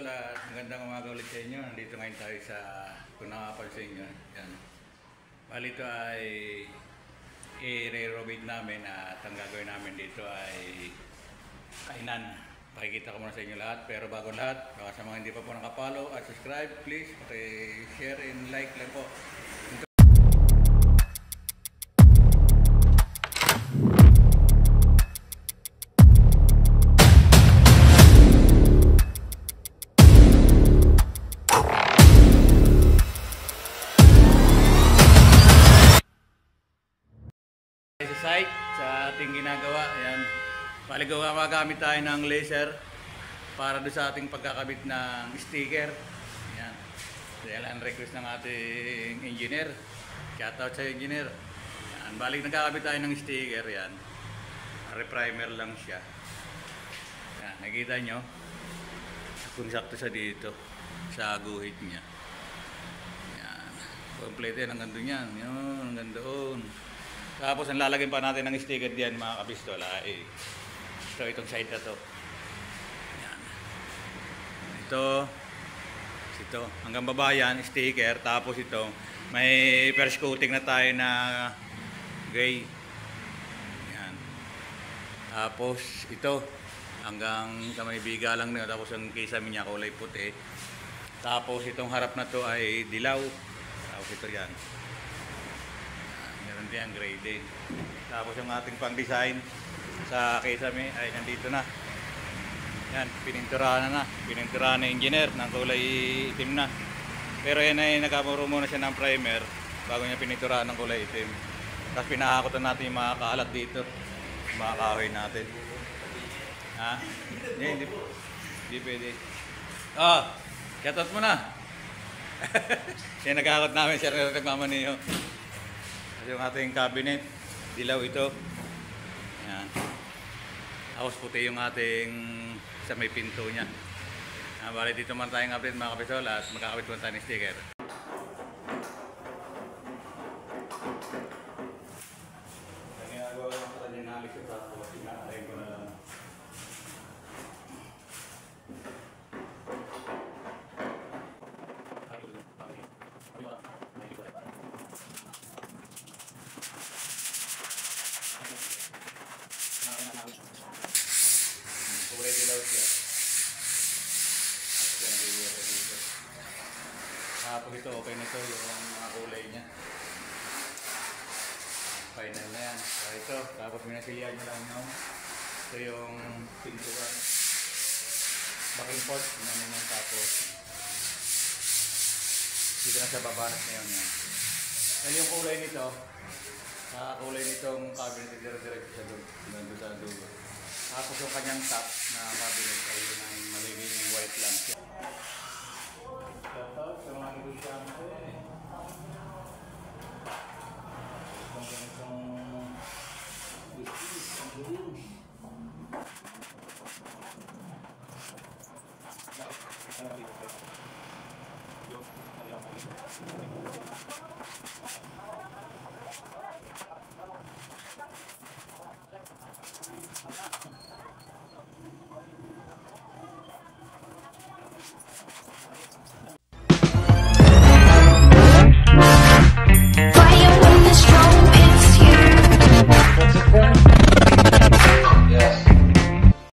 Magandang umaga ulit sa inyo. Nandito ngayon tayo sa, kung nakapansin nyo, yan. Bali ito ay i-renovate namin at ang gagawin namin dito ay kainan. Pakikita ko muna sa inyo lahat. Pero bago lahat, baka sa mga hindi pa po nakapollow at subscribe, please share and like lang po. Site sa ating ginagawa, ayan. Paligawa magamit tayo ng laser para doon sa ating pagkakabit ng sticker. Ayan. Dahil ang request ng ating engineer. Shoutout sa engineer. Ayan. Balik nagkakabit tayo ng sticker, yan. Reprimer lang siya. Ayan. Nakita nyo kung sakto sa dito sa guhit niya. Ayan. Complete yan hanggang doon yan. Yun, hanggang doon. Tapos ang lalagyan pa natin ng sticker diyan mga kapistola eh. So itong side na to. Yan. Ito hanggang baba yan, sticker. Tapos ito may first coating na tayo na gray. Yan. Tapos ito hanggang sa may biga lang na. Tapos ang kisame niya kulay puti. Tapos itong harap na to ay dilaw. Tapos ito yan. Meron din ang gray din. Tapos yung ating pang-design sa kisame ay nandito na. Yan, pininturahan na. Pininturahan na engineer ng kulay itim na. Pero yan ay nakamuro muna siya ng primer bago niya pininturahan ng kulay itim. Tapos pinahakotan natin yung mga kaalat dito. Yung mga kahoy natin. Ha? Hindi pwede. Shoutout mo na. Yan naghahakot namin siya rin nagmamaniyo. Yung ating cabinet, dilaw ito. Yan. Tapos puti yung ating sa may pinto niya. Bali dito man tayong update mga kapistola at magkakabit mo tayo ng sticker. Ginagawa ko sa kanya analysis tapos sinatay ko na lang. Kulay dilaw siya. Tapos ito, okay na ito yung mga kulay niya. Final na yan. So ito, tapos minasilihan nyo lang yung ito yung pintuan. Backing pot, ano yan, tapos dito na sa babanat na yun yan. Dahil yung kulay nito, sa kulay nitong cabinet, dire-diretso sa dulo. Tapos yung kanyang top na cabinet ay yun ang magiging white lang siya. Shoutout sa mga negosyante. Itong ganitong business, ang business. Yung